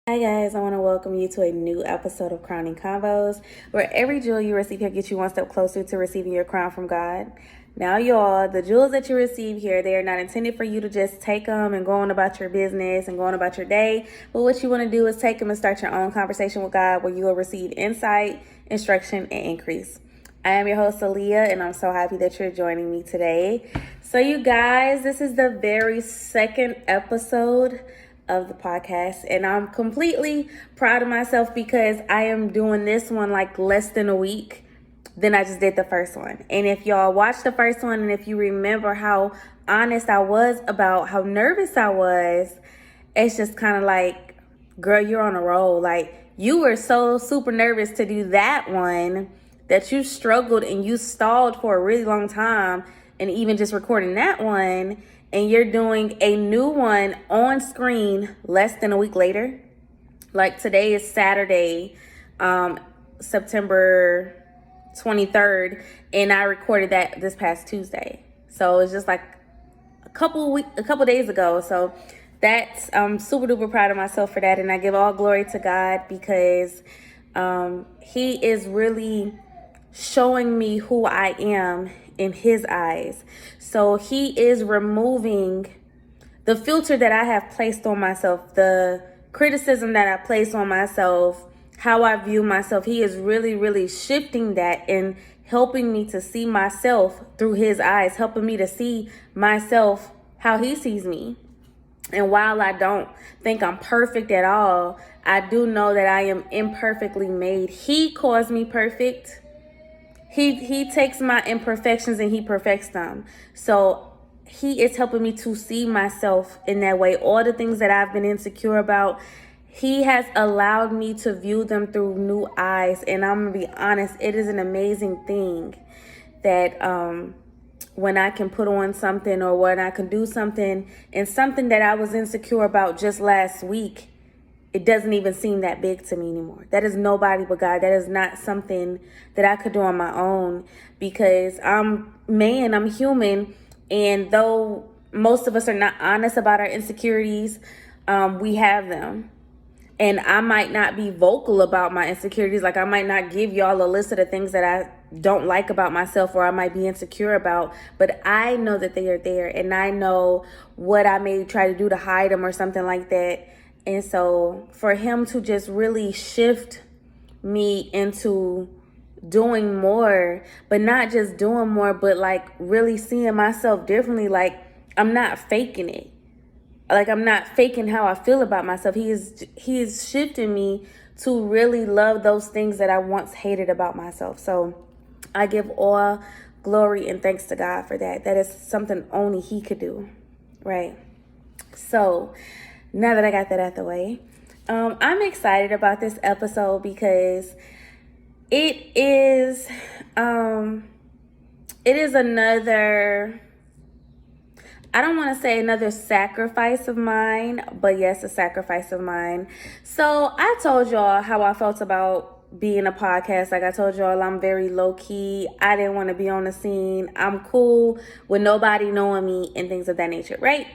Hi guys, I want to welcome you to a new episode of Crowning Convos, where every jewel you receive here gets you one step closer to receiving your crown from God. Now y'all, the jewels that you receive here, they are not intended for you to just take them and go on about your business and go on about your day, but what you want to do is take them and start your own conversation with God where you will receive insight, instruction, and increase. I am your host, Aaliyah, and I'm so happy that you're joining me today. So you guys, this is the very second episode of the podcast, and I'm completely proud of myself because I am doing this one like less than a week than I just did the first one. And if y'all watched the first one and if you remember how honest I was about how nervous I was, it's just kind of like, girl, you're on a roll. Like, you were so super nervous to do that one that you struggled and you stalled for a really long time, and even just recording that one, and you're doing a new one on screen less than a week later. Like, today is Saturday, September 23rd, and I recorded that this past Tuesday. So it's just like a couple days ago. So that's, I'm super duper proud of myself for that, and I give all glory to God because He is really showing me who I am in His eyes. So He is removing the filter that I have placed on myself, the criticism that I place on myself, how I view myself. He is really, really shifting that and helping me to see myself through His eyes, helping me to see myself how He sees me. And while I don't think I'm perfect at all, I do know that I am imperfectly made. He calls me perfect. He takes my imperfections and He perfects them. So He is helping me to see myself in that way. All the things that I've been insecure about, He has allowed me to view them through new eyes. And I'm going to be honest, it is an amazing thing that when I can put on something or when I can do something and something that I was insecure about just last week, it doesn't even seem that big to me anymore. That is nobody but God. That is not something that I could do on my own because I'm human. And though most of us are not honest about our insecurities, we have them. And I might not be vocal about my insecurities. Like, I might not give y'all a list of the things that I don't like about myself or I might be insecure about, but I know that they are there, and I know what I may try to do to hide them or something like that. And so for Him to just really shift me into doing more, but not just doing more, but like really seeing myself differently. Like, I'm not faking it. Like, I'm not faking how I feel about myself. He is shifting me to really love those things that I once hated about myself. So I give all glory and thanks to God for that. That is something only He could do, right? So now that I got that out the way, I'm excited about this episode because it is another, I don't want to say another sacrifice of mine, but yes, a sacrifice of mine. So I told y'all how I felt about being a podcast. Like, I told y'all, I'm very low key. I didn't want to be on the scene. I'm cool with nobody knowing me and things of that nature, right?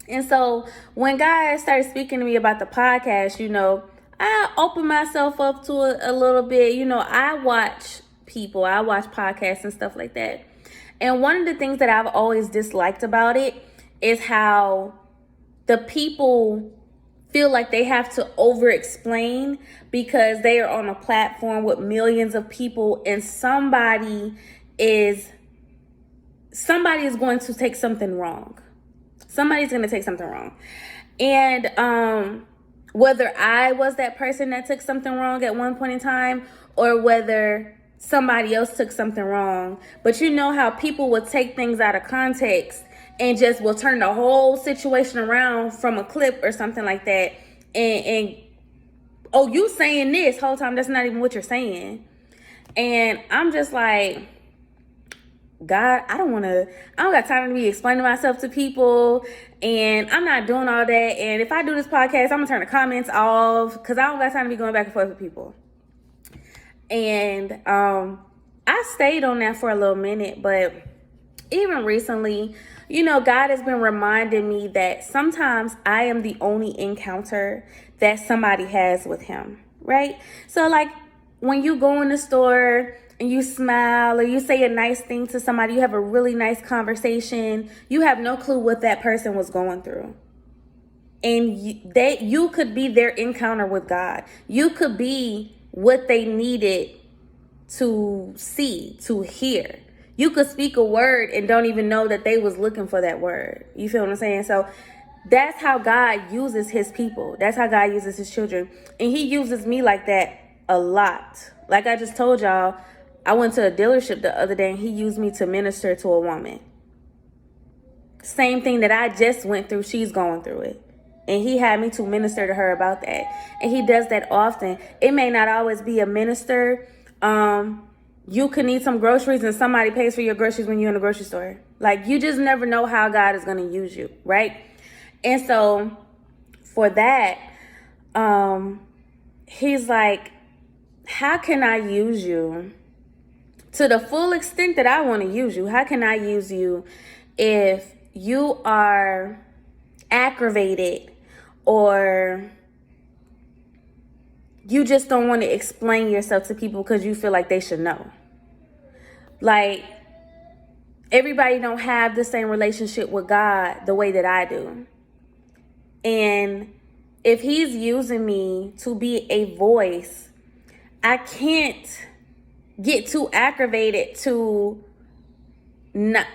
And so when God started speaking to me about the podcast, I opened myself up to a little bit. I watch podcasts and stuff like that. And one of the things that I've always disliked about it is how the people feel like they have to over-explain because they are on a platform with millions of people, and somebody is going to take something wrong. Somebody's going to take something wrong. And whether I was that person that took something wrong at one point in time, or whether somebody else took something wrong, but you know how people will take things out of context and just will turn the whole situation around from a clip or something like that. And oh, you saying this whole time, that's not even what you're saying. And I'm just like, God, I don't got time to be explaining myself to people, and I'm not doing all that. And if I do this podcast, I'm gonna turn the comments off because I don't got time to be going back and forth with people. And I stayed on that for a little minute, but even recently, God has been reminding me that sometimes I am the only encounter that somebody has with him, right? So like when you go in the store and you smile or you say a nice thing to somebody, you have a really nice conversation, you have no clue what that person was going through. And you could be their encounter with God. You could be what they needed to see, to hear. You could speak a word and don't even know that they was looking for that word. You feel what I'm saying? So that's how God uses his people. That's how God uses his children. And he uses me like that a lot. Like I just told y'all, I went to a dealership the other day and he used me to minister to a woman. Same thing that I just went through, she's going through it. And he had me to minister to her about that. And he does that often. It may not always be a minister. You could need some groceries and somebody pays for your groceries when you're in the grocery store. Like, you just never know how God is going to use you, right? And so for that, he's like, how can I use you to the full extent that I want to use you? How can I use you if you are aggravated or you just don't want to explain yourself to people because you feel like they should know? Like, everybody don't have the same relationship with God the way that I do. And if he's using me to be a voice, I can't get too aggravated to not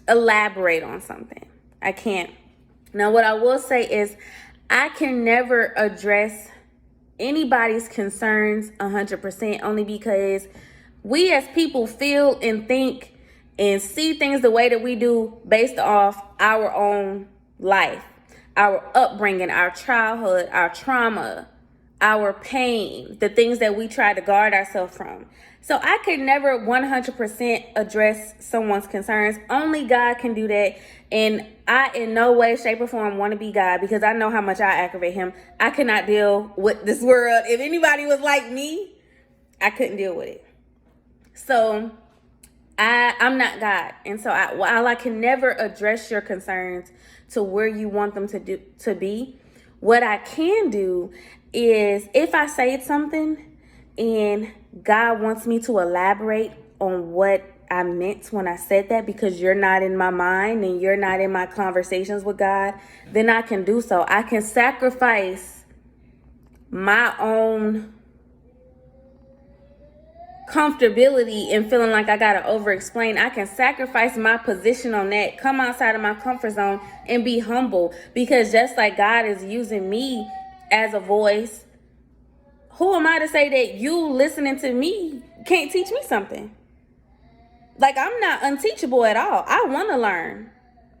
elaborate on something. I can't. Now, what I will say is I can never address anybody's concerns 100%, only because we as people feel and think and see things the way that we do based off our own life, our upbringing, our childhood, our trauma, our pain, the things that we try to guard ourselves from. So I could never 100% address someone's concerns. Only God can do that. And I in no way, shape, or form want to be God, because I know how much I aggravate him. I cannot deal with this world. If anybody was like me, I couldn't deal with it. So I'm not God. And so while I can never address your concerns to where you want them to be, what I can do is, if I say something and God wants me to elaborate on what I meant when I said that, because you're not in my mind and you're not in my conversations with God, then I can do so. I can sacrifice my own comfortability and feeling like I gotta over explain. I can sacrifice my position on that, come outside of my comfort zone and be humble, because just like God is using me as a voice, who am I to say that you listening to me can't teach me something? Like, I'm not unteachable at all. I want to learn.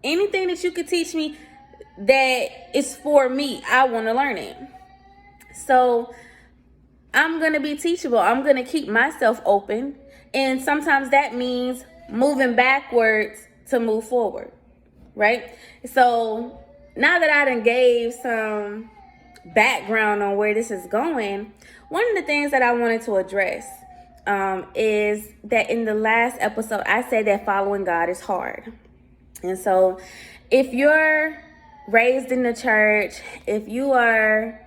Anything that you could teach me that is for me, I want to learn it. So I'm going to be teachable. I'm going to keep myself open. And sometimes that means moving backwards to move forward, right? So now that I done gave some background on where this is going, one of the things that I wanted to address is that in the last episode, I said that following God is hard. And so if you're raised in the church, if you are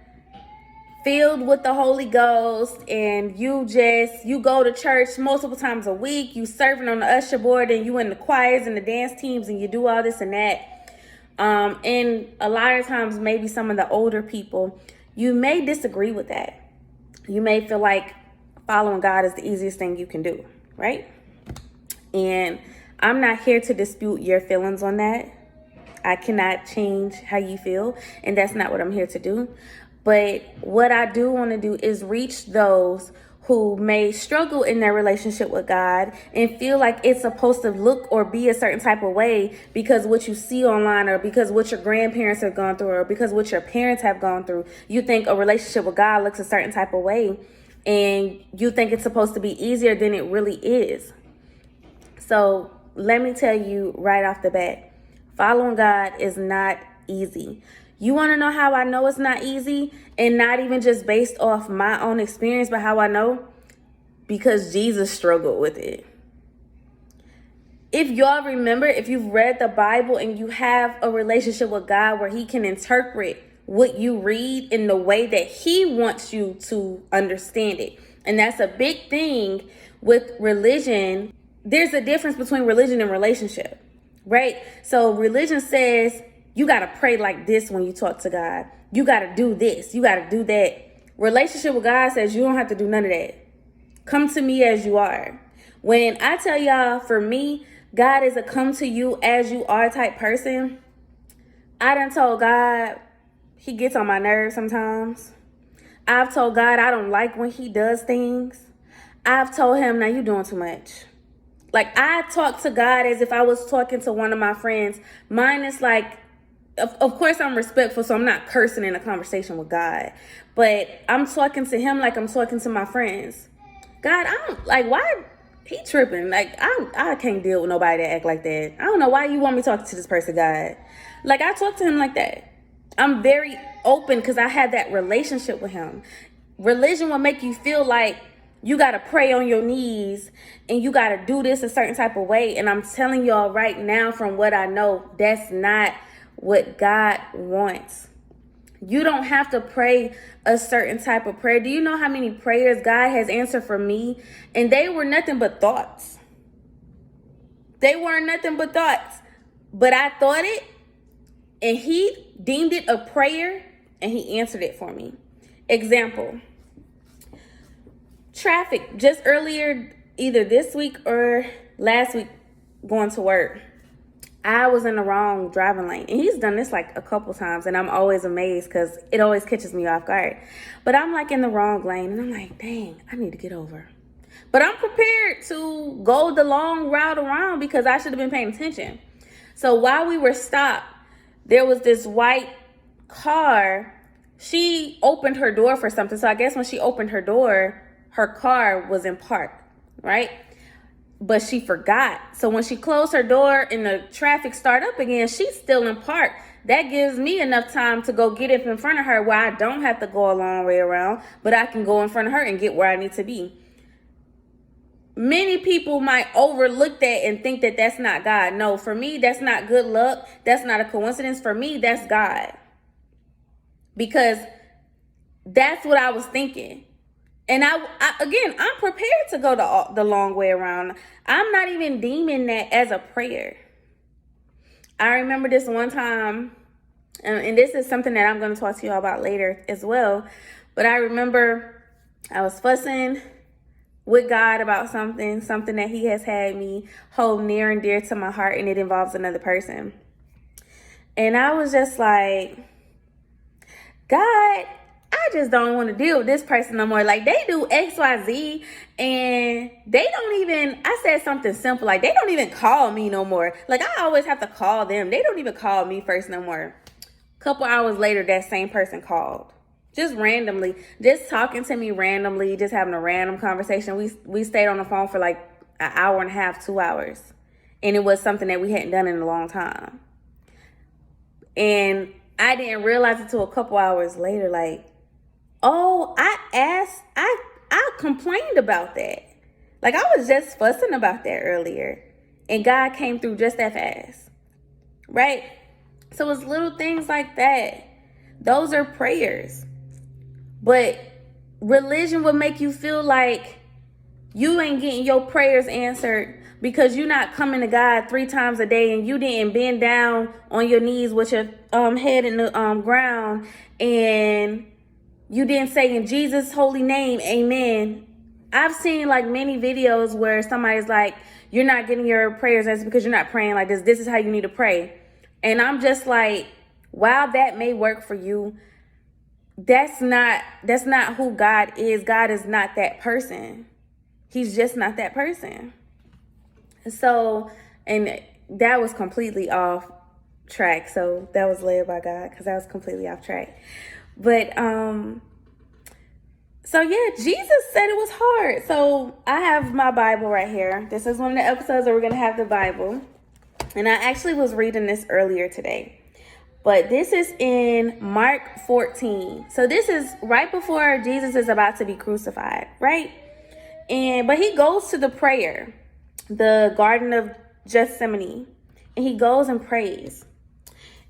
filled with the Holy Ghost and you go to church multiple times a week, you serving on the usher board and you in the choirs and the dance teams and you do all this and that, and a lot of times maybe some of the older people, you may disagree with that. You may feel like following God is the easiest thing you can do, right? And I'm not here to dispute your feelings on that. I cannot change how you feel, and that's not what I'm here to do. But what I do want to do is reach those who may struggle in their relationship with God and feel like it's supposed to look or be a certain type of way because what you see online, or because what your grandparents have gone through, or because what your parents have gone through. You think a relationship with God looks a certain type of way, and you think it's supposed to be easier than it really is. So let me tell you right off the bat, following God is not easy. You want to know how I know it's not easy, and not even just based off my own experience, but how I know? Because Jesus struggled with it. if y'all remember, if you've read the Bible and you have a relationship with God where he can interpret what you read in the way that he wants you to understand it. And that's a big thing with religion. There's a difference between religion and relationship, right? So religion says you got to pray like this when you talk to God. You got to do this. You got to do that. Relationship with God says you don't have to do none of that. Come to me as you are. When I tell y'all, for me, God is a come to you as you are type person. I done told God he gets on my nerves sometimes. I've told God I don't like when he does things. I've told him, now you doing too much. Like, I talk to God as if I was talking to one of my friends. Mine is like, of course I'm respectful, so I'm not cursing in a conversation with God. But I'm talking to him like I'm talking to my friends. God, I don't, like, why he tripping? Like, I can't deal with nobody that act like that. I don't know why you want me talking to this person, God. Like, I talk to him like that. I'm very open because I have that relationship with him. Religion will make you feel like you got to pray on your knees and you got to do this a certain type of way. And I'm telling y'all right now, from what I know, that's not what God wants. You don't have to pray a certain type of prayer. Do you know how many prayers God has answered for me? And they were nothing but thoughts. They weren't nothing but thoughts. But I thought it, and he deemed it a prayer, and he answered it for me. Example. Traffic. Just earlier, either this week or last week, going to work, I was in the wrong driving lane. And he's done this like a couple times, and I'm always amazed because it always catches me off guard. But I'm like in the wrong lane, and I'm like, dang, I need to get over. But I'm prepared to go the long route around because I should have been paying attention. So while we were stopped, there was this white car. She opened her door for something. So I guess when she opened her door, her car was in park, right? But she forgot. So when she closed her door and the traffic started up again, she's still in park. That gives me enough time to go get up in front of her where I don't have to go a long way around, but I can go in front of her and get where I need to be. Many people might overlook that and think that that's not God. No, for me, that's not good luck. That's not a coincidence. For me, that's God. Because that's what I was thinking. And I'm prepared to go the long way around. I'm not even deeming that as a prayer. I remember this one time, and this is something that I'm going to talk to you all about later as well. But I remember I was fussing with God about something that he has had me hold near and dear to my heart, and it involves another person. And I was just like, God, I just don't want to deal with this person no more. Like, they do X, Y, Z, and they don't even, I said something simple, like, they don't even call me no more. Like, I always have to call them. They don't even call me first no more. A couple hours later, that same person called. Just randomly, just talking to me randomly, just having a random conversation. We stayed on the phone for like an hour and a half, 2 hours. And it was something that we hadn't done in a long time. And I didn't realize it until a couple hours later, like, oh, I complained about that. Like, I was just fussing about that earlier. And God came through just that fast. Right? So it's little things like that. Those are prayers. But religion will make you feel like you ain't getting your prayers answered because you're not coming to God 3 times a day and you didn't bend down on your knees with your head in the ground and you didn't say in Jesus' holy name, amen. I've seen like many videos where somebody's like, you're not getting your prayers answered because you're not praying like this. This is how you need to pray. And I'm just like, while that may work for you, that's not who God is. God is not that person. He's just not that person. So, and that was completely off track. So that was led by God because I was completely off track. But, so yeah, Jesus said it was hard. So I have my Bible right here. This is one of the episodes where we're going to have the Bible. And I actually was reading this earlier today. But this is in Mark 14. So this is right before Jesus is about to be crucified, right? But he goes to the prayer, the Garden of Gethsemane, and he goes and prays.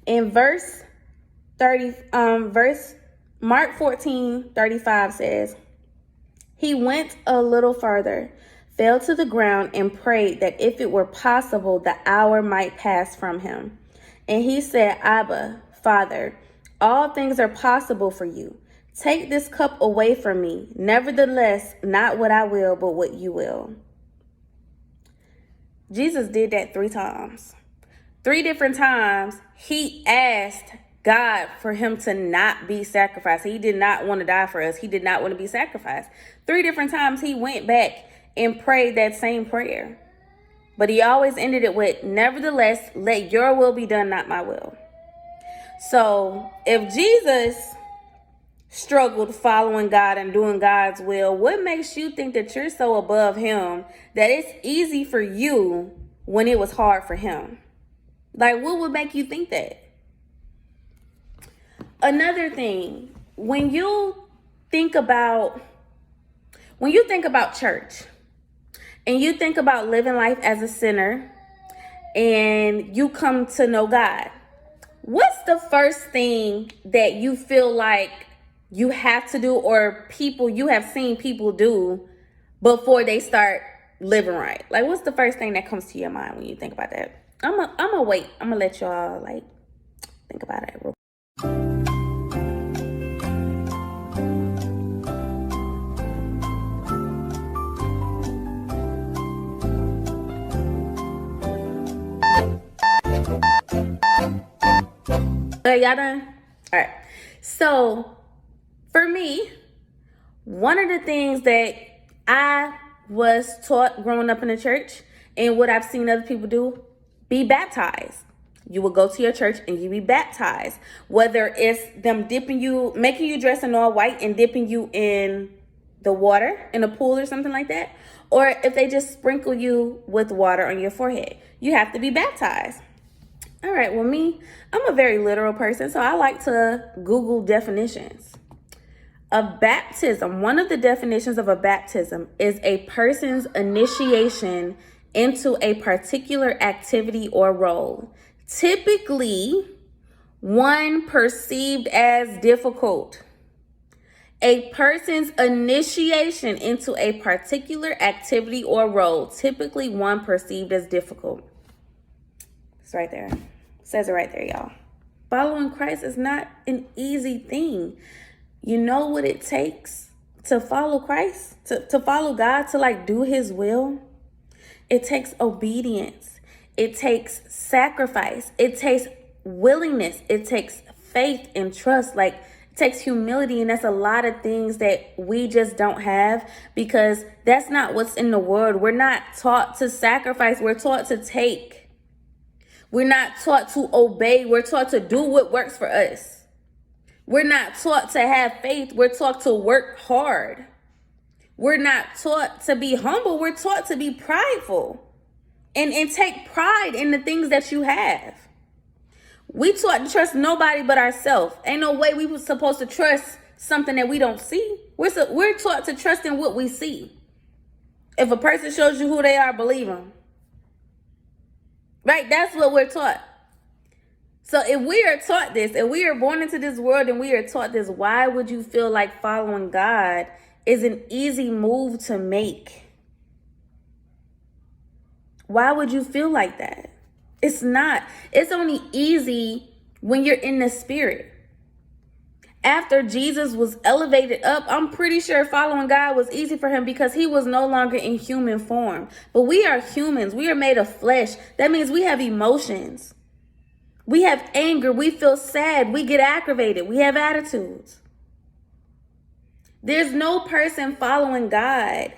In verse Mark 14:35 says, he went a little further, fell to the ground, and prayed that if it were possible, the hour might pass from him. And he said, Abba, Father, all things are possible for you. Take this cup away from me. Nevertheless, not what I will, but what you will. Jesus did that 3 times. 3 different times, he asked God for him to not be sacrificed. He did not want to die for us. He did not want to be sacrificed. 3 different times he went back and prayed that same prayer. But he always ended it with, nevertheless, let your will be done, not my will. So if Jesus struggled following God and doing God's will, what makes you think that you're so above him that it's easy for you when it was hard for him? Like, what would make you think that? Another thing, when you think about church and you think about living life as a sinner and you come to know God, what's the first thing that you feel like you have to do, or you have seen people do before they start living right? Like, what's the first thing that comes to your mind when you think about that? I'm gonna wait. I'm gonna let y'all think about it real quick. Y'all done? All right. So for me, one of the things that I was taught growing up in the church and what I've seen other people do, be baptized. You will go to your church and you be baptized. Whether it's them making you dress in all white and dipping you in the water, in a pool or something like that. Or if they just sprinkle you with water on your forehead, you have to be baptized. All right, well, I'm a very literal person, so I like to Google definitions. One of the definitions of a baptism is a person's initiation into a particular activity or role, typically one perceived as difficult. A person's initiation into a particular activity or role, typically one perceived as difficult. It's right there. It says it right there, y'all. Following Christ is not an easy thing. You know what it takes to follow Christ, to follow God, to do his will? It takes obedience. It takes sacrifice. It takes willingness. It takes faith and trust. It takes humility. And that's a lot of things that we just don't have because that's not what's in the world. We're not taught to sacrifice. We're taught to take. We're not taught to obey. We're taught to do what works for us. We're not taught to have faith. We're taught to work hard. We're not taught to be humble. We're taught to be prideful and take pride in the things that you have. We taught to trust nobody but ourselves. Ain't no way we were supposed to trust something that we don't see. We're taught to trust in what we see. If a person shows you who they are, believe them. Right? That's what we're taught. So if we are taught this, if we are born into this world and we are taught this, why would you feel like following God is an easy move to make? Why would you feel like that? It's not. It's only easy when you're in the spirit. After Jesus was elevated up, I'm pretty sure following God was easy for him because he was no longer in human form. But we are humans. We are made of flesh. That means we have emotions. We have anger. We feel sad. We get aggravated. We have attitudes. There's no person following God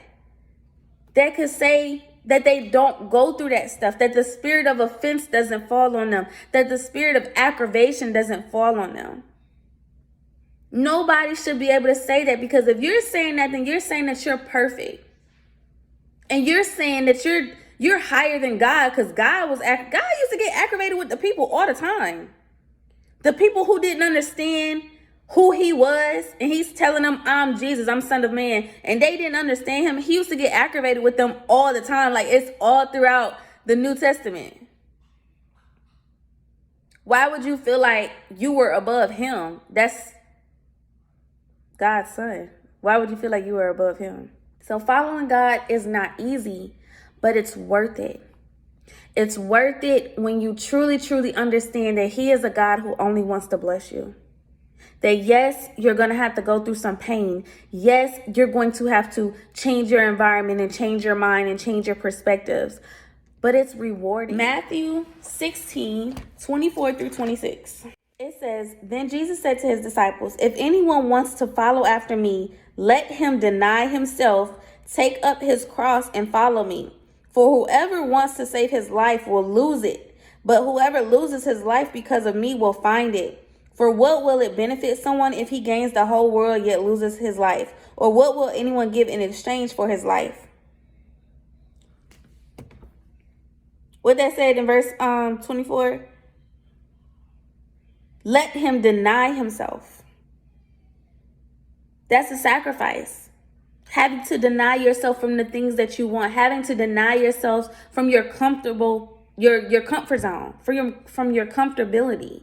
that could say that they don't go through that stuff, that the spirit of offense doesn't fall on them, that the spirit of aggravation doesn't fall on them. Nobody should be able to say that, because if you're saying that, then you're saying that you're perfect. And you're saying that you're higher than God, because God used to get aggravated with the people all the time. The people who didn't understand who he was, and he's telling them, I'm Jesus, I'm Son of Man, and they didn't understand him. He used to get aggravated with them all the time. It's all throughout the New Testament? Why would you feel like you were above him? That's God's son. Why would you feel like you were above him? So following God is not easy, but it's worth it. It's worth it when you truly, truly understand that he is a God who only wants to bless you. That yes, you're going to have to go through some pain. Yes, you're going to have to change your environment and change your mind and change your perspectives. But it's rewarding. Matthew 16:24-26. It says, "Then Jesus said to his disciples, if anyone wants to follow after me, let him deny himself, take up his cross and follow me. For whoever wants to save his life will lose it. But whoever loses his life because of me will find it. For what will it benefit someone if he gains the whole world yet loses his life? Or what will anyone give in exchange for his life?" What that said in verse 24, let him deny himself. That's a sacrifice. Having to deny yourself from the things that you want, having to deny yourself from your your comfort zone, from your comfortability.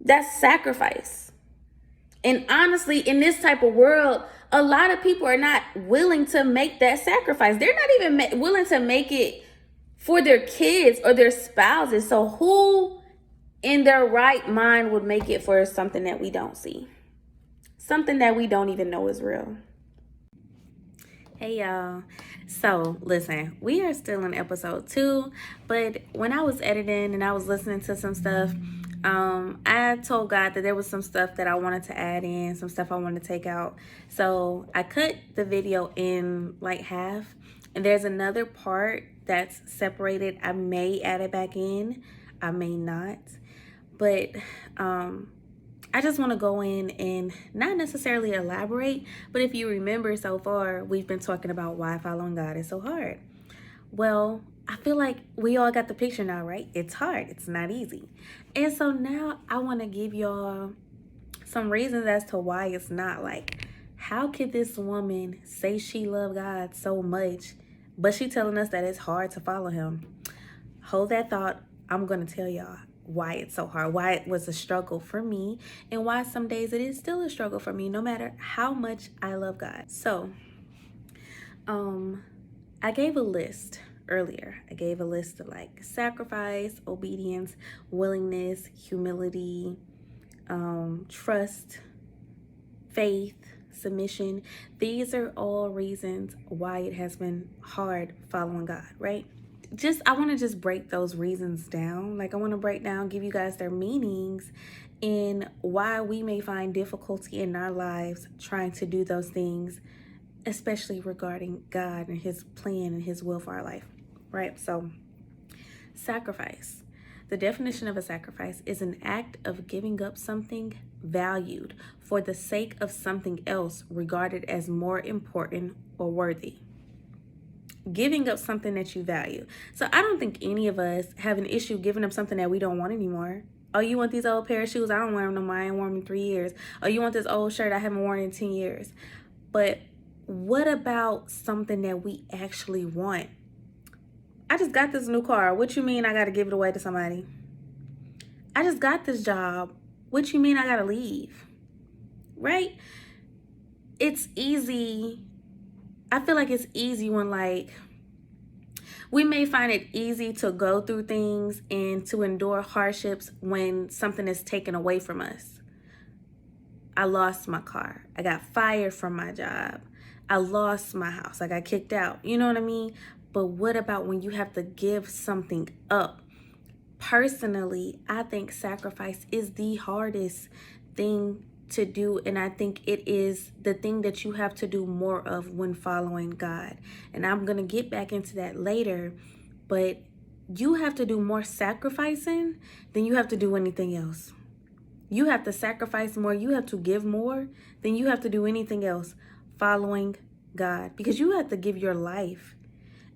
That's sacrifice. And honestly, in this type of world, a lot of people are not willing to make that sacrifice. They're not even willing to make it for their kids or their spouses. So who in their right mind would make it for something that we don't see? Something that we don't even know is real. Hey y'all. So listen, we are still in episode 2, but when I was editing and I was listening to some stuff, I told God that there was some stuff that I wanted to add in, some stuff I wanted to take out. So I cut the video in like half, and there's another part that's separated. I may add it back in, I may not, but I just want to go in and not necessarily elaborate, but if you remember so far, we've been talking about why following God is so hard. Well, I feel like we all got the picture now, right? It's hard. It's not easy. And so now I want to give y'all some reasons as to why it's not. Like, how could this woman say she loved God so much, but she telling us that it's hard to follow him? Hold that thought. I'm going to tell y'all why it's so hard, why it was a struggle for me, and why some days it is still a struggle for me, no matter how much I love God. So, I gave a list earlier. I gave a list of like sacrifice, obedience, willingness, humility, trust, faith, submission. These are all reasons why it has been hard following God, right? I want to break those reasons down. Like, I want to break down, give you guys their meanings and why we may find difficulty in our lives trying to do those things, especially regarding God and his plan and his will for our life, right? So, sacrifice. The definition of a sacrifice is an act of giving up something valued for the sake of something else regarded as more important or worthy. Giving up something that you value. So I don't think any of us have an issue giving up something that we don't want anymore. Oh, you want these old pair of shoes? I don't wear them no more. I ain't worn them in 3 years. Oh, you want this old shirt? I haven't worn it in 10 years. But what about something that we actually want? I just got this new car. What you mean I got to give it away to somebody? I just got this job. What you mean I got to leave? Right? It's easy. I feel like it's easy when, like, we may find it easy to go through things and to endure hardships when something is taken away from us. I lost my car. I got fired from my job. I lost my house. I got kicked out. You know what I mean? But what about when you have to give something up? Personally, I think sacrifice is the hardest thing to do, and I think it is the thing that you have to do more of when following God. And I'm going to get back into that later, but you have to do more sacrificing than you have to do anything else. You have to sacrifice more, you have to give more than you have to do anything else following God, because you have to give your life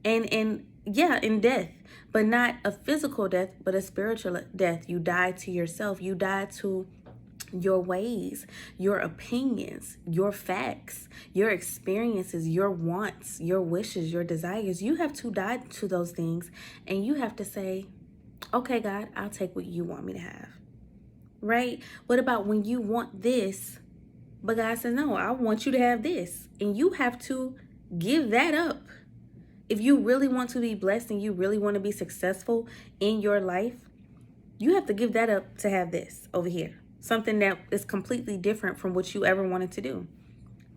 and in death, but not a physical death, but a spiritual death. You die to yourself. You die to your ways, your opinions, your facts, your experiences, your wants, your wishes, your desires. You have to die to those things, and you have to say, okay, God, I'll take what you want me to have. Right? What about when you want this, but God says, no, I want you to have this, and you have to give that up. If you really want to be blessed and you really want to be successful in your life, you have to give that up to have this over here. Something that is completely different from what you ever wanted to do.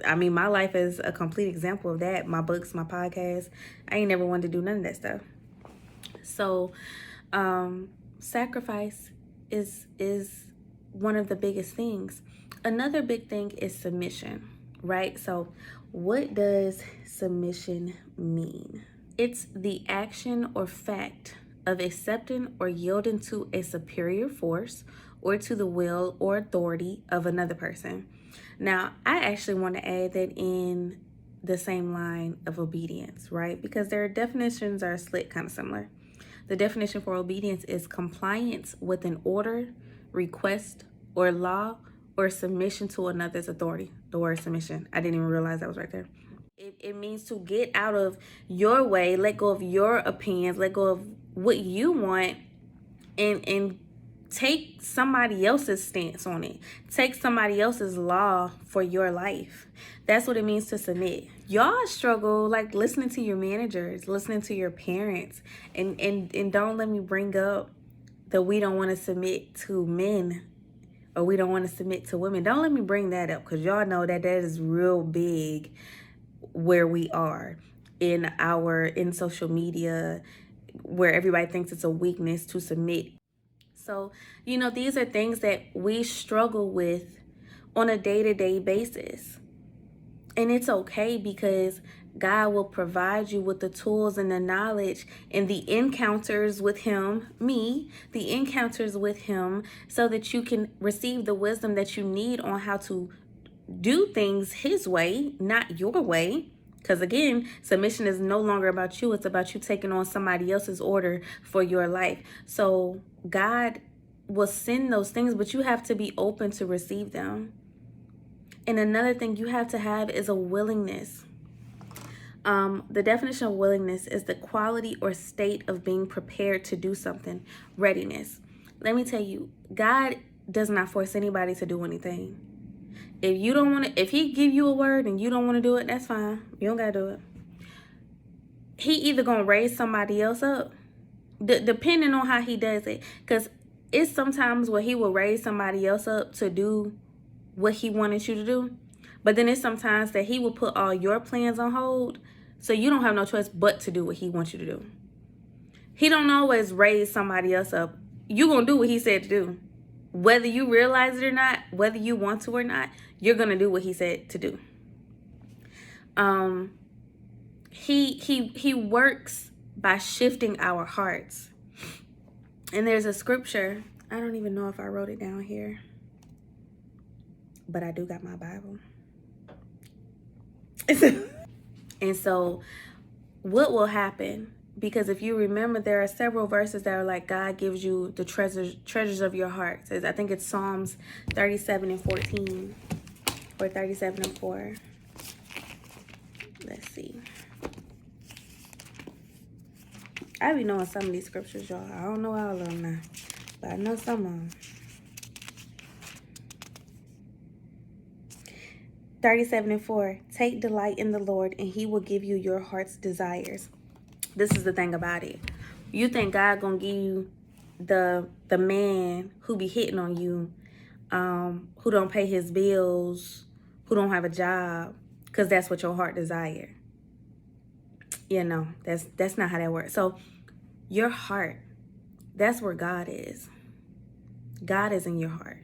I mean, my life is a complete example of that. My books, my podcast. I ain't never wanted to do none of that stuff. So, sacrifice is one of the biggest things. Another big thing is submission, right? So, what does submission mean? It's the action or fact of accepting or yielding to a superior force or to the will or authority of another person. Now, I actually want to add that in the same line of obedience, right? Because their definitions are split kind of similar. The definition for obedience is compliance with an order, request, or law, or submission to another's authority. The word submission, I didn't even realize that was right there. It means to get out of your way, let go of your opinions, let go of what you want, and take somebody else's stance on it. Take somebody else's law for your life. That's what it means to submit. Y'all struggle like listening to your managers, listening to your parents, and don't let me bring up that we don't want to submit to men or we don't want to submit to women. Don't let me bring that up, because y'all know that is real big where we are in social media, where everybody thinks it's a weakness to submit. So, these are things that we struggle with on a day-to-day basis. And it's okay, because God will provide you with the tools and the knowledge and the encounters with him, the encounters with him, so that you can receive the wisdom that you need on how to do things his way, not your way. Because again, submission is no longer about you. It's about you taking on somebody else's order for your life. So God will send those things, but you have to be open to receive them. And another thing you have to have is a willingness. The definition of willingness is the quality or state of being prepared to do something. Readiness. Let me tell you, God does not force anybody to do anything. If you don't want to, if he give you a word and you don't want to do it, that's fine. You don't got to do it. He either going to raise somebody else up, depending on how he does it. Because it's sometimes where he will raise somebody else up to do what he wanted you to do. But then it's sometimes that he will put all your plans on hold, so you don't have no choice but to do what he wants you to do. He don't always raise somebody else up. You're going to do what he said to do. Whether you realize it or not, whether you want to or not, you're going to do what he said to do. He works by shifting our hearts. And there's a scripture. I don't even know if I wrote it down here, but I do got my Bible. And so what will happen? Because if you remember, there are several verses that are like, God gives you the treasures of your heart. I think it's Psalms 37:14 or 37:4. Let's see. I be knowing some of these scriptures, y'all. I don't know all of them now, but I know some of them. 37:4. Take delight in the Lord, and he will give you your heart's desires. This is the thing about it. You think God gonna give you the man who be hitting on you, who don't pay his bills, who don't have a job, because that's what your heart desire. That's not how that works. So your heart, that's where God is. God is in your heart.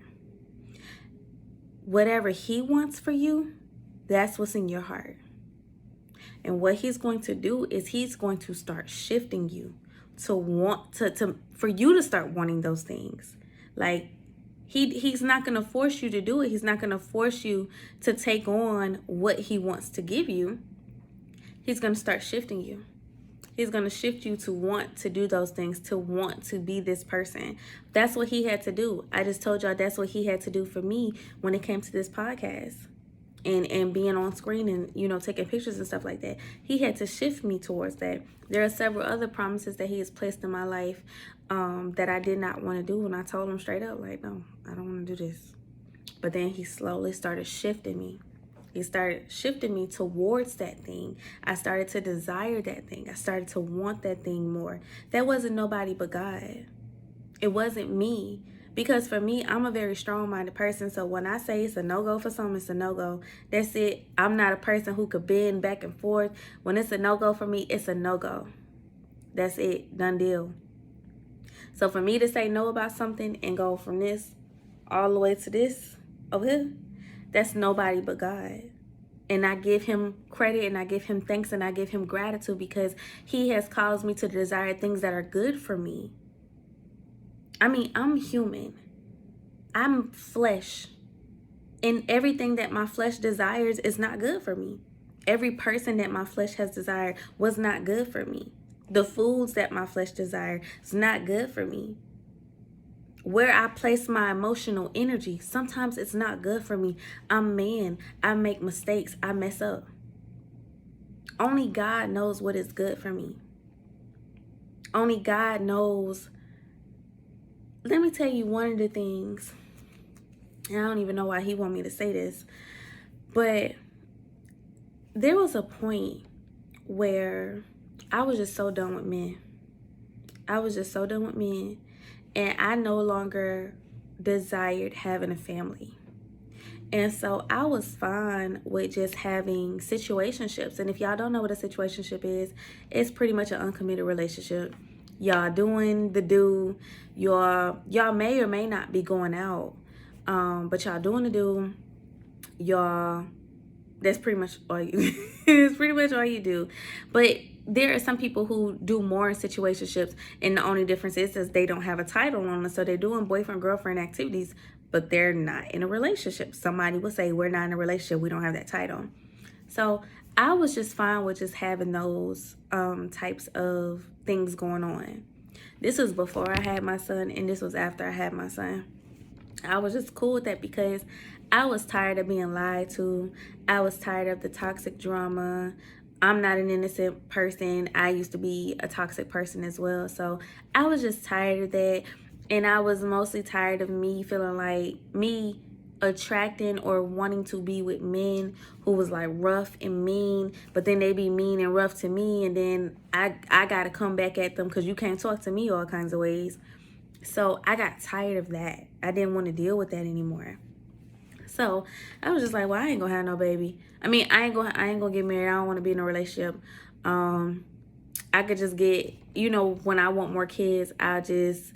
Whatever he wants for you, that's what's in your heart. And what he's going to do is he's going to start shifting you to want for you to start wanting those things. Like he's not going to force you to do it. He's not going to force you to take on what he wants to give you. He's going to start shifting you. He's going to shift you to want to do those things, to want to be this person. That's what he had to do. I just told y'all that's what he had to do for me when it came to this podcast and being on screen and, you know, taking pictures and stuff like that. He had to shift me towards that. There are several other promises that he has placed in my life that I did not want to do. And I told him straight up, like, no, I don't want to do this. But then he slowly started shifting me. He started shifting me towards that thing. I started to desire that thing. I started to want that thing more. That wasn't nobody but God. It wasn't me. Because for me, I'm a very strong-minded person. So when I say it's a no-go for something, it's a no-go. That's it. I'm not a person who could bend back and forth. When it's a no-go for me, it's a no-go. That's it. Done deal. So for me to say no about something and go from this all the way to this over here, that's nobody but God. And I give him credit and I give him thanks and I give him gratitude because he has caused me to desire things that are good for me. I mean, I'm human. I'm flesh. And everything that my flesh desires is not good for me. Every person that my flesh has desired was not good for me. The foods that my flesh desired is not good for me. Where I place my emotional energy, sometimes it's not good for me. I'm man. I make mistakes. I mess up. Only God knows what is good for me. Only God knows. Let me tell you one of the things. And I don't even know why he want me to say this. But there was a point where I was just so done with men. I was just so done with men. And I no longer desired having a family. And so I was fine with just having situationships. And if y'all don't know what a situationship is, it's pretty much an uncommitted relationship. Y'all doing the do. Y'all may or may not be going out. But y'all doing the do. Y'all, that's pretty much all you it's pretty much all you do. But there are some people who do more in situationships, and the only difference is they don't have a title on them. So they're doing boyfriend-girlfriend activities, but they're not in a relationship. Somebody will say, we're not in a relationship, we don't have that title. So I was just fine with just having those types of things going on. This was before I had my son, and this was after I had my son. I was just cool with that because I was tired of being lied to. I was tired of the toxic drama. I'm not an innocent person. I used to be a toxic person as well. So I was just tired of that. And I was mostly tired of me feeling like me attracting or wanting to be with men who was like rough and mean, but then they be mean and rough to me. And then I got to come back at them because you can't talk to me all kinds of ways. So I got tired of that. I didn't want to deal with that anymore. So I was just like, well, I ain't gonna have no baby. I mean, I ain't gonna get married. I don't want to be in a relationship. I could just get, you know, when I want more kids, I'll just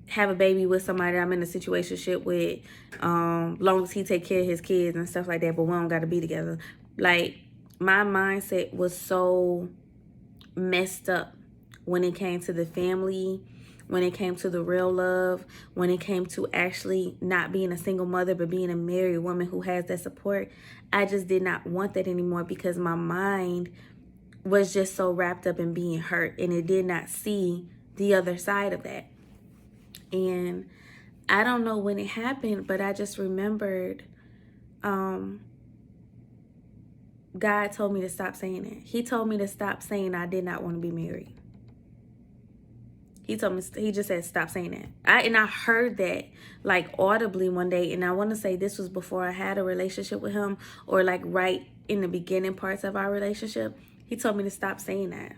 have a baby with somebody I'm in a situationship with, long as he take care of his kids and stuff like that, but we don't got to be together. Like, my mindset was so messed up when it came to the family, when it came to the real love, when it came to actually not being a single mother, but being a married woman who has that support. I just did not want that anymore because my mind was just so wrapped up in being hurt, and it did not see the other side of that. And I don't know when it happened, but I just remembered God told me to stop saying it. He told me to stop saying I did not want to be married. He told me, he just said, stop saying that. I heard that like audibly one day. And I want to say this was before I had a relationship with him, or like right in the beginning parts of our relationship. He told me to stop saying that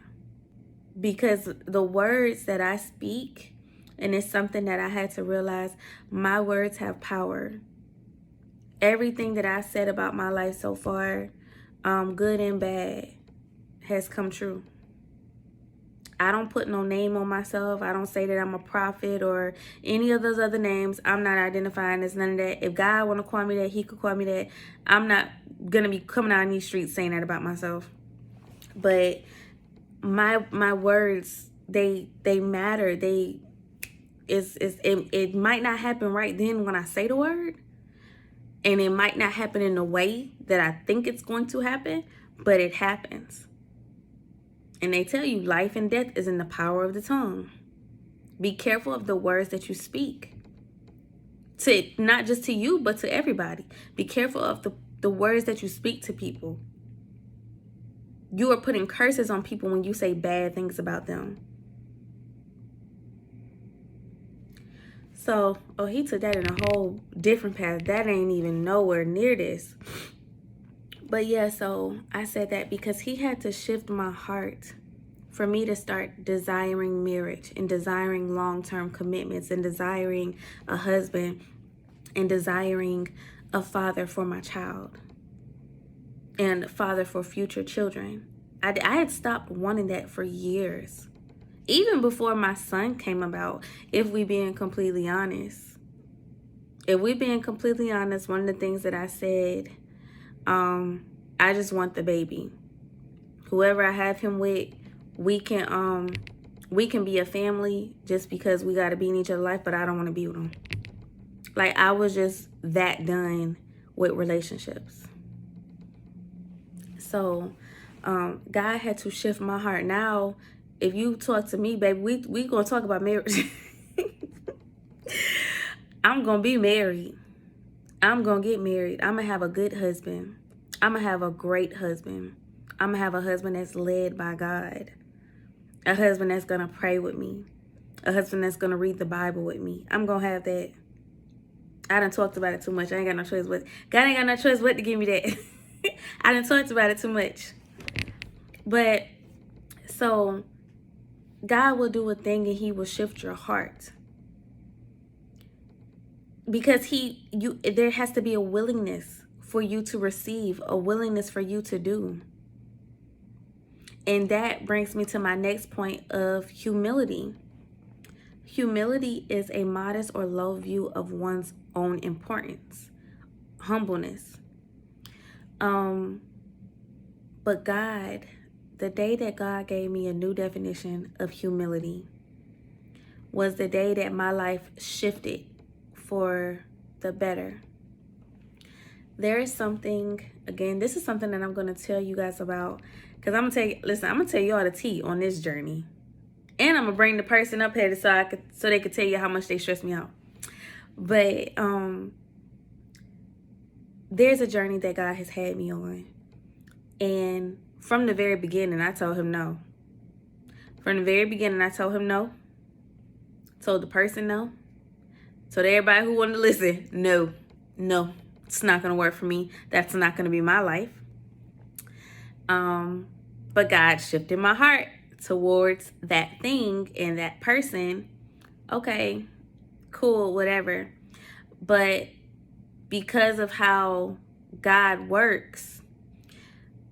because the words that I speak, and it's something that I had to realize, my words have power. Everything that I said about my life so far, good and bad, has come true. I don't put no name on myself. I don't say that I'm a prophet or any of those other names. I'm not identifying as none of that. If God want to call me that, he could call me that. I'm not going to be coming out in these streets saying that about myself. But my words, they matter. It might not happen right then when I say the word. And it might not happen in the way that I think it's going to happen, but it happens. And they tell you life and death is in the power of the tongue. Be careful of the words that you speak. To not just to you, but to everybody. Be careful of the words that you speak to people. You are putting curses on people when you say bad things about them. So, he took that in a whole different path. That ain't even nowhere near this. But yeah, so I said that because he had to shift my heart for me to start desiring marriage and desiring long-term commitments and desiring a husband and desiring a father for my child and a father for future children. I had stopped wanting that for years. Even before my son came about, if we being completely honest. If we being completely honest, one of the things that I said, I just want the baby. Whoever I have him with, we can be a family just because we got to be in each other's life, but I don't want to be with them. Like, I was just that done with relationships. So, God had to shift my heart. Now, if you talk to me, baby, we gonna talk about marriage. I'm gonna be married. I'm gonna get married. I'm gonna have a good husband. I'm gonna have a great husband. I'm gonna have a husband that's led by God. A husband that's gonna pray with me. A husband that's gonna read the Bible with me. I'm gonna have that. I done talked about it too much. I ain't got no choice but God ain't got no choice but to give me that. I done talked about it too much. But so God will do a thing and he will shift your heart. Because there has to be a willingness for you to receive, a willingness for you to do. And that brings me to my next point of humility. Humility is a modest or low view of one's own importance. Humbleness. But God, the day that God gave me a new definition of humility was the day that my life shifted for the better. There is something, again, this is something that I'm going to tell you guys about, because I'm going to tell you all the tea on this journey. And I'm going to bring the person up here so they could tell you how much they stress me out. But there's a journey that God has had me on. And from the very beginning, I told him no. From the very beginning, I told him no. Told the person no. Told everybody who wanted to listen, no. It's not going to work for me. That's not going to be my life. But God shifted my heart towards that thing and that person. Okay, cool, whatever. But because of how God works,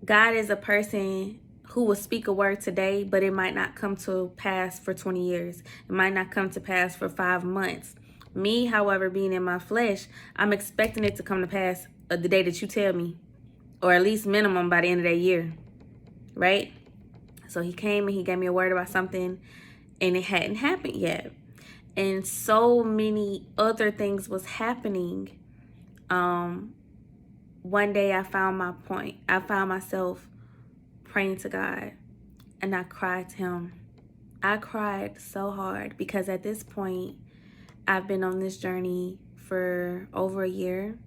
God is a person who will speak a word today, but it might not come to pass for 20 years. It might not come to pass for 5 months. Me, however, being in my flesh, I'm expecting it to come to pass the day that you tell me, or at least minimum by the end of that year, right? So he came and he gave me a word about something, and it hadn't happened yet. And so many other things was happening. One day I found my point. I found myself praying to God, and I cried to him. I cried so hard because at this point, I've been on this journey for over a year.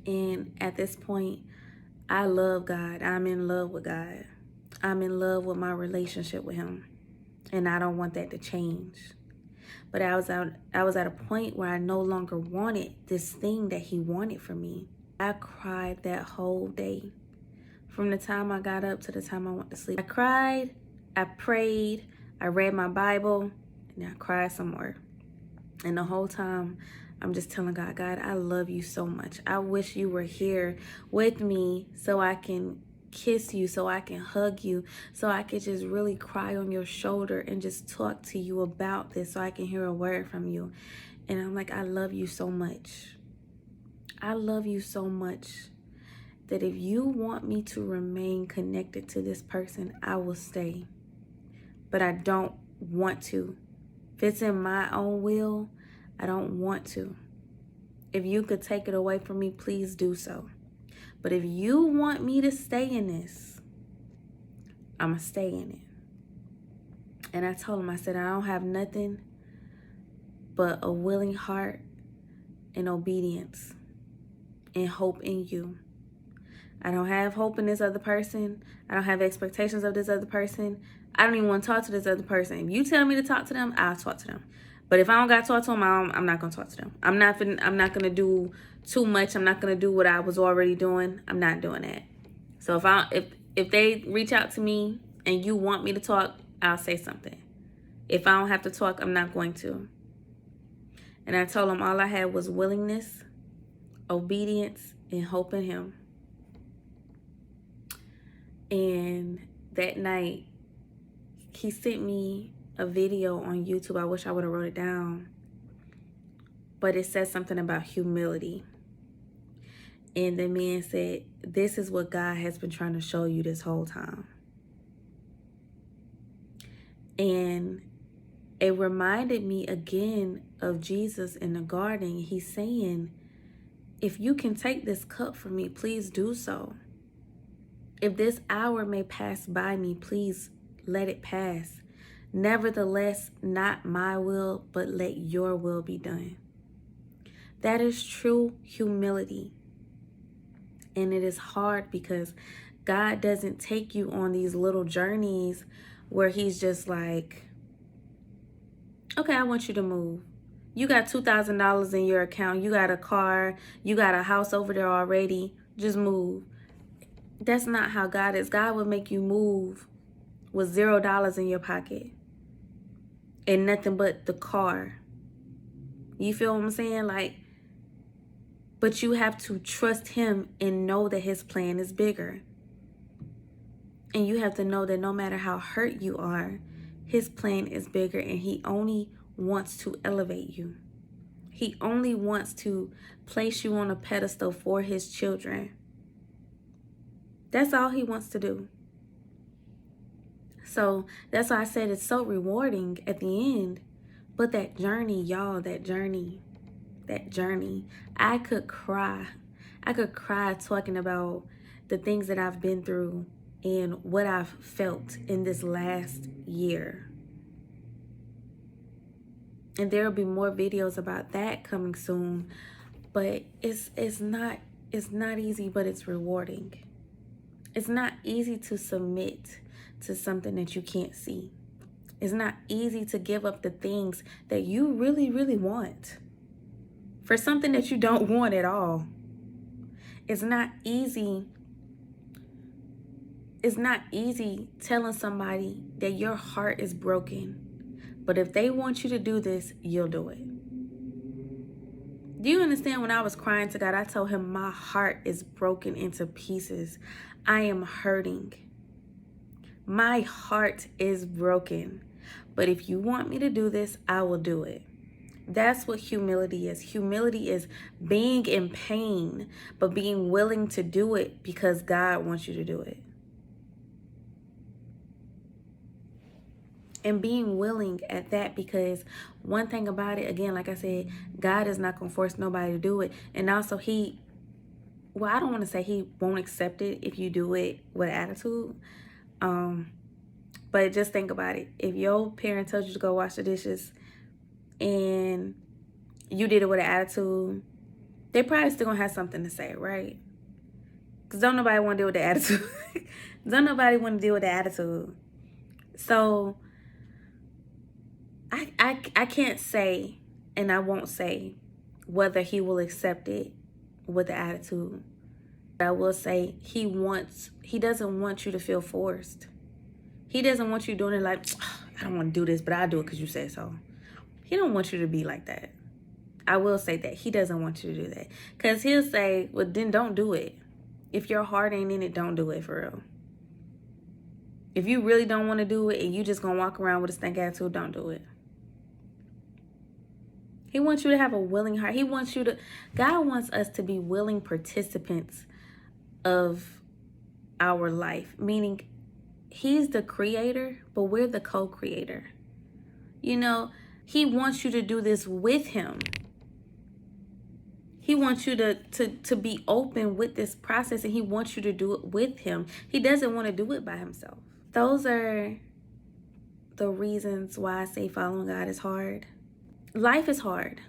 And at this point, I love God. I'm in love with God. I'm in love with my relationship with him. And I don't want that to change. But I was at a point where I no longer wanted this thing that he wanted from me. I cried that whole day. From the time I got up to the time I went to sleep. I cried, I prayed, I read my Bible, and I cried some more. And the whole time, I'm just telling God, God, I love you so much. I wish you were here with me so I can kiss you, so I can hug you, so I could just really cry on your shoulder and just talk to you about this so I can hear a word from you. And I'm like, I love you so much. I love you so much that if you want me to remain connected to this person, I will stay. But I don't want to. If it's in my own will, I don't want to. If you could take it away from me, please do so. But if you want me to stay in this, I'm going to stay in it. And I told him, I said, I don't have nothing but a willing heart and obedience and hope in you. I don't have hope in this other person. I don't have expectations of this other person. I don't even want to talk to this other person. If you tell me to talk to them, I'll talk to them. But if I don't got to talk to them, I'm not going to talk to them. I'm not going to do too much. I'm not going to do what I was already doing. I'm not doing that. So if they reach out to me and you want me to talk, I'll say something. If I don't have to talk, I'm not going to. And I told him all I had was willingness, obedience, and hope in him. And that night, he sent me a video on YouTube. I wish I would have wrote it down. But it said something about humility. And the man said, this is what God has been trying to show you this whole time. And it reminded me again of Jesus in the garden. He's saying, if you can take this cup from me, please do so. If this hour may pass by me, please let it pass. Nevertheless, not my will, but let your will be done. That is true humility. And it is hard because God doesn't take you on these little journeys where he's just like, okay, I want you to move. You got $2,000 in your account. You got a car. You got a house over there already. Just move. That's not how God is. God will make you move with $0 in your pocket and nothing but the car. You feel what I'm saying? Like, but you have to trust him and know that his plan is bigger. And you have to know that no matter how hurt you are, his plan is bigger, and he only wants to elevate you. He only wants to place you on a pedestal for his children. That's all he wants to do. So that's why I said it's so rewarding at the end. But that journey, y'all, that journey, I could cry. I could cry talking about the things that I've been through and what I've felt in this last year. And there will be more videos about that coming soon. But it's not easy, but it's rewarding. It's not easy to submit to something that you can't see. It's not easy to give up the things that you really, really want for something that you don't want at all. It's not easy. It's not easy telling somebody that your heart is broken. But if they want you to do this, you'll do it. Do you understand? When I was crying to God, I told him my heart is broken into pieces. I am hurting. My heart is broken. But if you want me to do this, I will do it. That's what humility is. Humility is being in pain, but being willing to do it because God wants you to do it. And being willing at that, because one thing about it, again, like I said, God is not going to force nobody to do it. And also I don't want to say he won't accept it if you do it with attitude. But just think about it. If your parent tells you to go wash the dishes and you did it with an attitude, they probably still going to have something to say, right? Because don't nobody want to deal with the attitude. Don't nobody want to deal with the attitude. So I can't say, and I won't say whether he will accept it with the attitude. But I will say he doesn't want you to feel forced. He doesn't want you doing it like, I don't want to do this, but I'll do it because you said so. He don't want you to be like that. I will say that. He doesn't want you to do that. Because he'll say, well, then don't do it. If your heart ain't in it, don't do it for real. If you really don't want to do it and you just going to walk around with a stank attitude, don't do it. He wants you to have a willing heart. God wants us to be willing participants of our life. Meaning, he's the creator, but we're the co-creator. You know, he wants you to do this with him. He wants you to be open with this process, and he wants you to do it with him. He doesn't want to do it by himself. those are the reasons why I say following God is hard. Life is hard.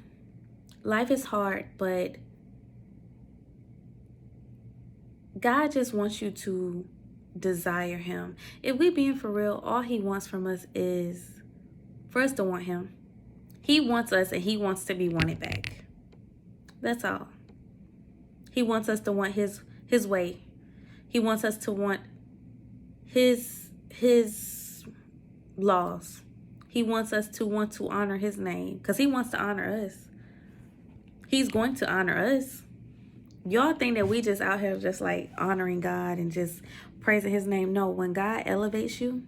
Life is hard, but God just wants you to desire Him. If we being for real, all He wants from us is for us to want Him. He wants us, and He wants to be wanted back. That's all. He wants us to want His way. He wants us to want His laws. He wants us to want to honor His name, because He wants to honor us. He's going to honor us. Y'all think that we just out here just like honoring God and just praising His name. No, when God elevates you,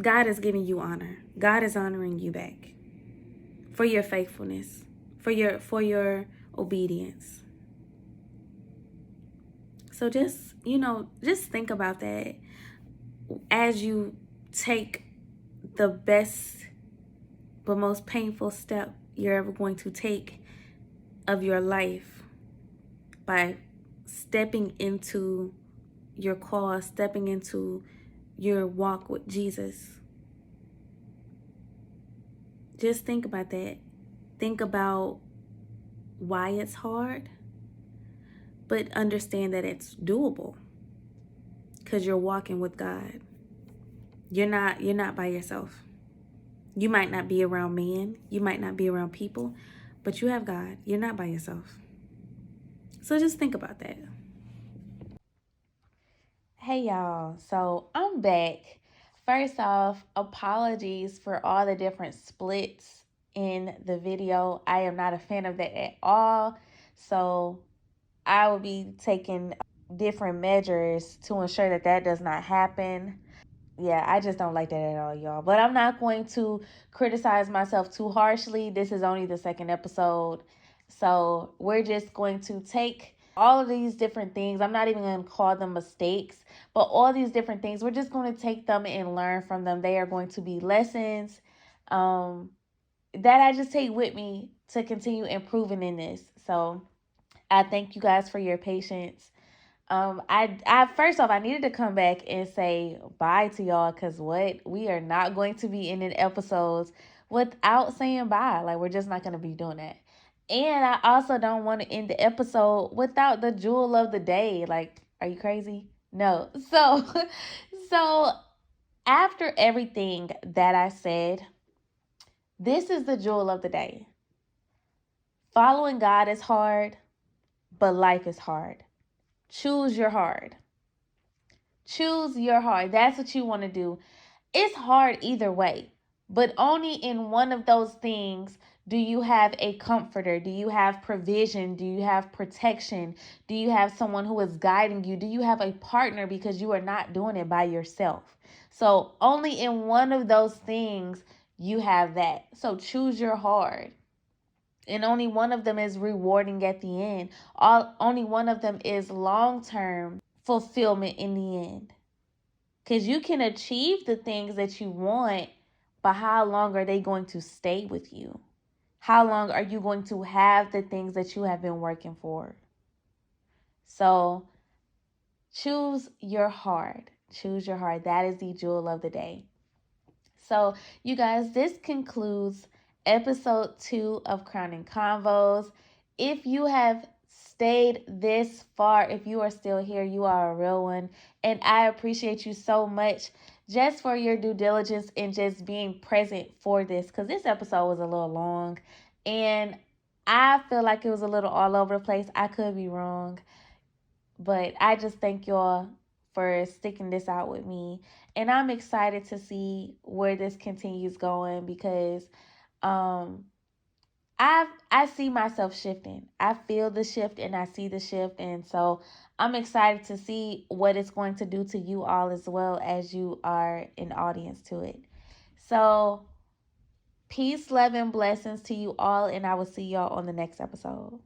God is giving you honor. God is honoring you back for your faithfulness, for your obedience. So just think about that as you take the best but most painful step you're ever going to take of your life, by stepping into your call, stepping into your walk with Jesus. Just think about that. Think about why it's hard, but understand that it's doable, because you're walking with God. You're not by yourself. You might not be around men, you might not be around people, but you have God. You're not by yourself. So just think about that. Hey y'all, so I'm back. First off, apologies for all the different splits in the video. I am not a fan of that at all. So I will be taking different measures to ensure that that does not happen. Yeah, I just don't like that at all, y'all. But I'm not going to criticize myself too harshly. This is only the second episode. So we're just going to take all of these different things. I'm not even going to call them mistakes, but all these different things, we're just going to take them and learn from them. They are going to be lessons that I just take with me to continue improving in this. So I thank you guys for your patience. I first off, I needed to come back and say bye to y'all, because we are not going to be ending episodes without saying bye. Like, we're just not going to be doing that. And I also don't want to end the episode without the jewel of the day. Like, are you crazy? No. So after everything that I said, this is the jewel of the day. Following God is hard, but life is hard. Choose your hard. Choose your hard. That's what you want to do. It's hard either way, but only in one of those things do you have a comforter. Do you have provision? Do you have protection? Do you have someone who is guiding you? Do you have a partner, because you are not doing it by yourself? So only in one of those things you have that. So choose your hard. And only one of them is rewarding at the end. Only one of them is long-term fulfillment in the end. Because you can achieve the things that you want, but how long are they going to stay with you? How long are you going to have the things that you have been working for? So choose your heart. Choose your heart. That is the jewel of the day. So, you guys, this concludes episode 2 of Crowning Convos. If you have stayed this far, if you are still here, you are a real one. And I appreciate you so much just for your due diligence and just being present for this, because this episode was a little long and I feel like it was a little all over the place. I could be wrong, but I just thank y'all for sticking this out with me. And I'm excited to see where this continues going, because I see myself shifting. I feel the shift and I see the shift. And so I'm excited to see what it's going to do to you all, as well as you are an audience to it. So peace, love, and blessings to you all. And I will see y'all on the next episode.